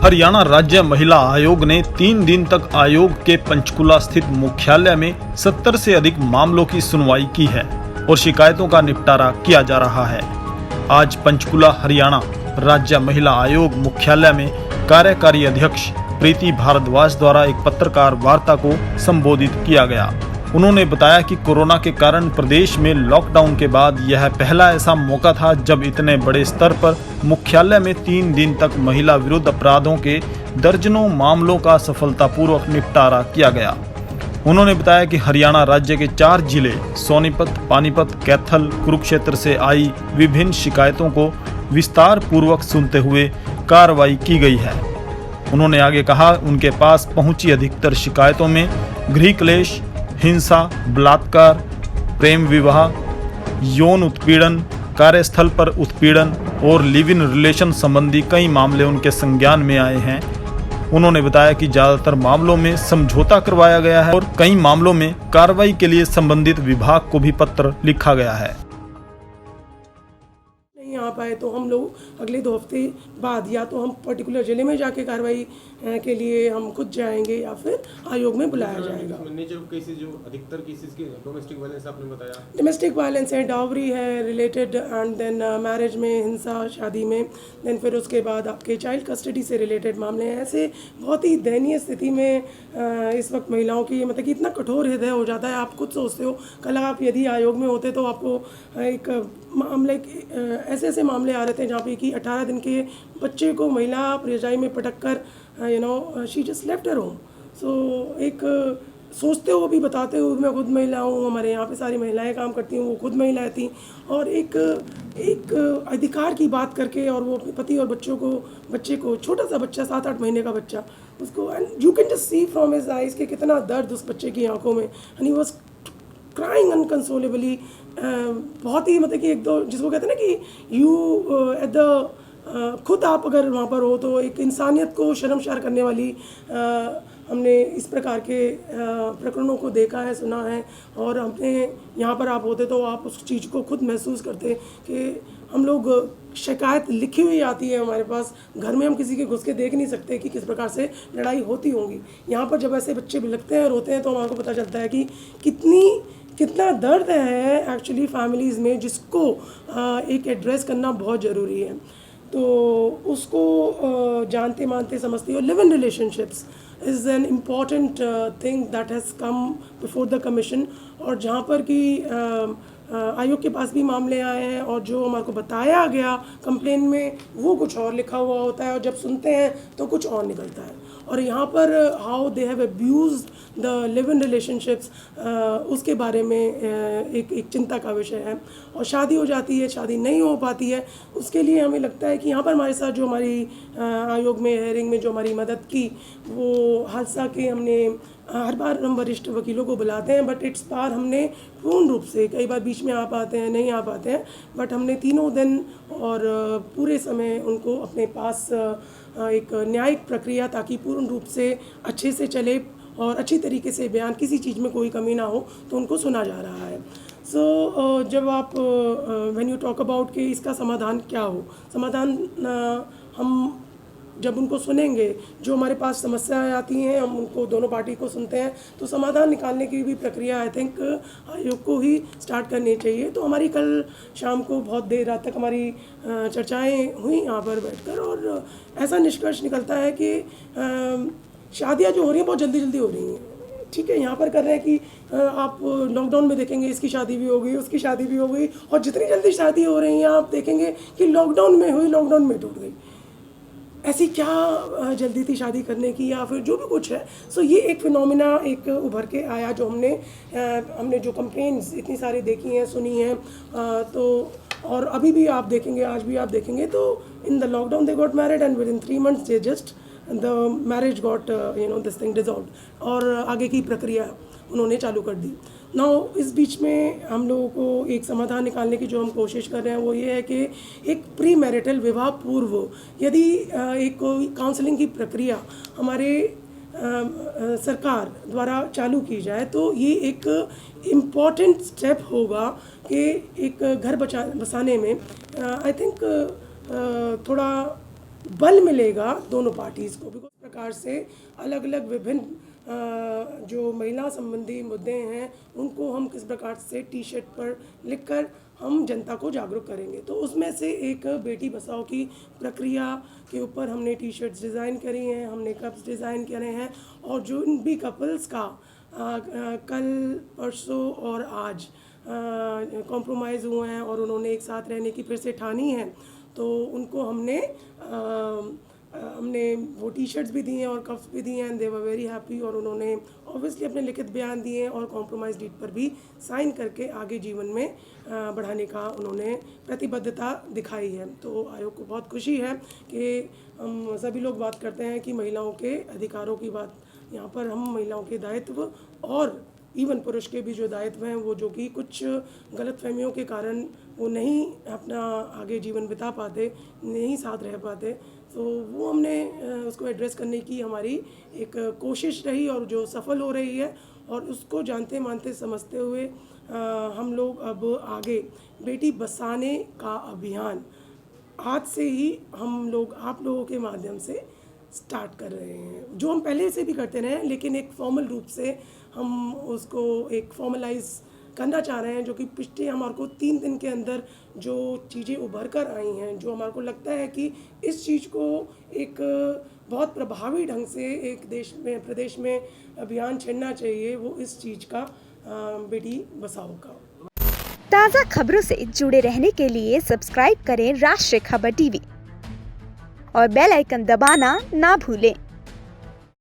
हरियाणा राज्य महिला आयोग ने 3 दिन तक आयोग के पंचकुला स्थित मुख्यालय में 70 से अधिक मामलों की सुनवाई की है और शिकायतों का निपटारा किया जा रहा है। आज पंचकुला हरियाणा राज्य महिला आयोग मुख्यालय में कार्यकारी अध्यक्ष प्रीति भारद्वाज द्वारा एक पत्रकार वार्ता को संबोधित किया गया। उन्होंने बताया कि कोरोना के कारण प्रदेश में लॉकडाउन के बाद यह पहला ऐसा मौका था जब इतने बड़े स्तर पर मुख्यालय में 3 दिन तक महिला विरुद्ध अपराधों के दर्जनों मामलों का सफलतापूर्वक निपटारा किया गया। उन्होंने बताया कि हरियाणा राज्य के 4 जिले सोनीपत, पानीपत, कैथल, कुरुक्षेत्र से आई विभिन्न शिकायतों को विस्तार पूर्वक सुनते हुए कार्रवाई की गई है। उन्होंने आगे कहा, उनके पास पहुंची अधिकतर शिकायतों में गृह क्लेश, हिंसा, बलात्कार, प्रेम विवाह, यौन उत्पीड़न, कार्यस्थल पर उत्पीड़न और लिव इन रिलेशन संबंधी कई मामले उनके संज्ञान में आए हैं। उन्होंने बताया कि ज़्यादातर मामलों में समझौता करवाया गया है और कई मामलों में कार्रवाई के लिए संबंधित विभाग को भी पत्र लिखा गया है। नहीं आ पाए तो हम लोग अगले 2 हफ्ते बाद या तो हम पर्टिकुलर ज़िले में जाके कार्रवाई के लिए हम खुद जाएंगे या फिर आयोग में बुलाया जाएगा। नेचर ऑफ केसेस जो अधिकतर केसेस के डोमेस्टिक वायलेंस आपने बताया, डोमेस्टिक वायलेंस है, डावरी है रिलेटेड, एंड देन मैरिज में हिंसा, शादी में, देन फिर उसके बाद आपके चाइल्ड कस्टडी से रिलेटेड मामले हैं। ऐसे बहुत ही दयनीय स्थिति में इस वक्त महिलाओं की मतलब कि इतना कठोर हृदय हो जाता है। आप खुद सोचते हो कल आप यदि आयोग में होते तो आपको एक मामले ऐसे ऐसे मामले आ रहे थे जहाँ पे कि 18 दिन के बच्चे को महिला रजाई में पटक कर she just left her home. So एक सोचते हो भी बताते हो, मैं खुद महिला हूँ, हमारे यहाँ पे सारी महिलाएं काम करती हूँ, वो खुद महिलाएं थी, और एक अधिकार की बात करके और वो अपने पति और बच्चे को छोटा सा बच्चा 7-8 महीने का बच्चा, उसको and you can just see from his eyes कि कितना दर्द उस बच्चे की आंखों में, एंड ही वाज क्राइंग अनकंसोलेबली। बहुत ही मतलब कि एक दो जिसको कहते हैं ना कि यू एट द खुद आप अगर वहाँ पर हो तो एक इंसानियत को शर्मसार करने वाली हमने इस प्रकार के प्रकरणों को देखा है, सुना है, और हमने यहाँ पर आप होते तो आप उस चीज़ को खुद महसूस करते कि हम लोग शिकायत लिखी हुई आती है हमारे पास, घर में हम किसी के घुस के देख नहीं सकते कि किस प्रकार से लड़ाई होती होंगी। यहाँ पर जब ऐसे बच्चे बिलखते हैं रोते हैं तो हमको पता चलता है कि कितना दर्द है एक्चुअली फैमिलीज़ में, जिसको एक एड्रेस करना बहुत ज़रूरी है। तो उसको जानते मानते समझते हो। Live in relationships is an important thing that has come before the commission, और जहाँ पर कि आयोग के पास भी मामले आए हैं और जो हमारे को बताया गया कंप्लेन में वो कुछ और लिखा हुआ होता है और जब सुनते हैं तो कुछ और निकलता है। और यहाँ पर how they have abused the live in relationships, उसके बारे में एक चिंता का विषय है। और शादी हो जाती है, शादी नहीं हो पाती है, उसके लिए हमें लगता है कि यहाँ पर हमारे साथ जो हमारी आयोग में हेयरिंग में जो हमारी मदद की, वो हादसा के हमने हर बार हम वरिष्ठ वकीलों को बुलाते हैं, बट इट्स बार हमने पूर्ण रूप से, कई बार बीच में आ पाते हैं, नहीं आ पाते हैं, बट हमने 3 दिन और पूरे समय उनको अपने पास एक न्यायिक प्रक्रिया ताकि पूर्ण रूप से अच्छे से चले और अच्छी तरीके से बयान, किसी चीज़ में कोई कमी ना हो, तो उनको सुना जा रहा है। सो जब आप व्हेन यू टॉक अबाउट कि इसका समाधान क्या हो, समाधान हम जब उनको सुनेंगे, जो हमारे पास समस्याएं आती हैं हम उनको दोनों पार्टी को सुनते हैं, तो समाधान निकालने की भी प्रक्रिया आई थिंक आयोग को ही स्टार्ट करनी चाहिए। तो हमारी कल शाम को बहुत देर रात तक हमारी चर्चाएं हुई यहाँ पर बैठकर, और ऐसा निष्कर्ष निकलता है कि शादियाँ जो हो रही हैं बहुत जल्दी जल्दी हो रही हैं। ठीक है, यहाँ पर कर रहे हैं कि आप लॉकडाउन में देखेंगे इसकी शादी भी हो गई, उसकी शादी भी हो गई, और जितनी जल्दी शादी हो रही हैं आप देखेंगे कि लॉकडाउन में हुई, लॉकडाउन में टूट गई। ऐसी क्या जल्दी थी शादी करने की या फिर जो भी कुछ है। सो ये एक फिनोमिना एक उभर के आया जो हमने जो कंप्लेंट्स इतनी सारी देखी हैं, सुनी हैं, तो और अभी भी आप देखेंगे, आज भी आप देखेंगे तो in the lockdown they got married and with in 3 months they just the marriage got this thing dissolved, और आगे की प्रक्रिया उन्होंने चालू कर दी। नाउ इस बीच में हम लोगों को एक समाधान निकालने की जो हम कोशिश कर रहे हैं वो ये है कि एक प्री मैरिटल विवाह पूर्व यदि एक कोई काउंसलिंग की प्रक्रिया हमारे सरकार द्वारा चालू की जाए तो ये एक इम्पॉर्टेंट स्टेप होगा कि एक घर बसाने में आई थिंक थोड़ा बल मिलेगा दोनों पार्टीज़ को। बिकॉज प्रकार से अलग अलग विभिन्न जो महिला संबंधी मुद्दे हैं उनको हम किस प्रकार से टी शर्ट पर लिखकर हम जनता को जागरूक करेंगे। तो उसमें से एक बेटी बचाओ की प्रक्रिया के ऊपर हमने टी शर्ट्स डिज़ाइन करी हैं, हमने कप्स डिज़ाइन करे हैं, और जो भी कपल्स का कल परसों और आज कॉम्प्रोमाइज़ हुए हैं और उन्होंने एक साथ रहने की फिर से ठानी है, तो उनको हमने वो टी शर्ट्स भी दी हैं और कप्स भी दिए हैं। दे वर वेरी हैप्पी, और उन्होंने ऑब्वियसली अपने लिखित बयान दिए और कॉम्प्रोमाइज़ डीड पर भी साइन करके आगे जीवन में बढ़ाने का उन्होंने प्रतिबद्धता दिखाई है। तो आयोग को बहुत खुशी है कि हम सभी लोग बात करते हैं कि महिलाओं के अधिकारों की बात, यहाँ पर हम महिलाओं के दायित्व और इवन पुरुष के भी जो दायित्व हैं वो जो कि कुछ गलतफहमियों के कारण वो नहीं अपना आगे जीवन बिता पाते, नहीं साथ रह पाते, तो वो हमने उसको एड्रेस करने की हमारी एक कोशिश रही और जो सफल हो रही है। और उसको जानते मानते समझते हुए हम लोग अब आगे बेटी बचाने का अभियान आज से ही हम लोग आप लोगों के माध्यम से स्टार्ट कर रहे हैं, जो हम पहले से भी करते रहे हैं, लेकिन एक फॉर्मल रूप से हम उसको एक फॉर्मलाइज करना चाह रहे हैं। जो कि पिछले हमारे को 3 दिन के अंदर जो चीज़ें उभर कर आई हैं, जो हमारे को लगता है कि इस चीज़ को एक बहुत प्रभावी ढंग से एक देश में प्रदेश में अभियान छेड़ना चाहिए, वो इस चीज़ का बेटी बचाओ का। ताज़ा खबरों से जुड़े रहने के लिए सब्सक्राइब करें राष्ट्रीय खबर टीवी और बेल आइकन दबाना ना भूलें।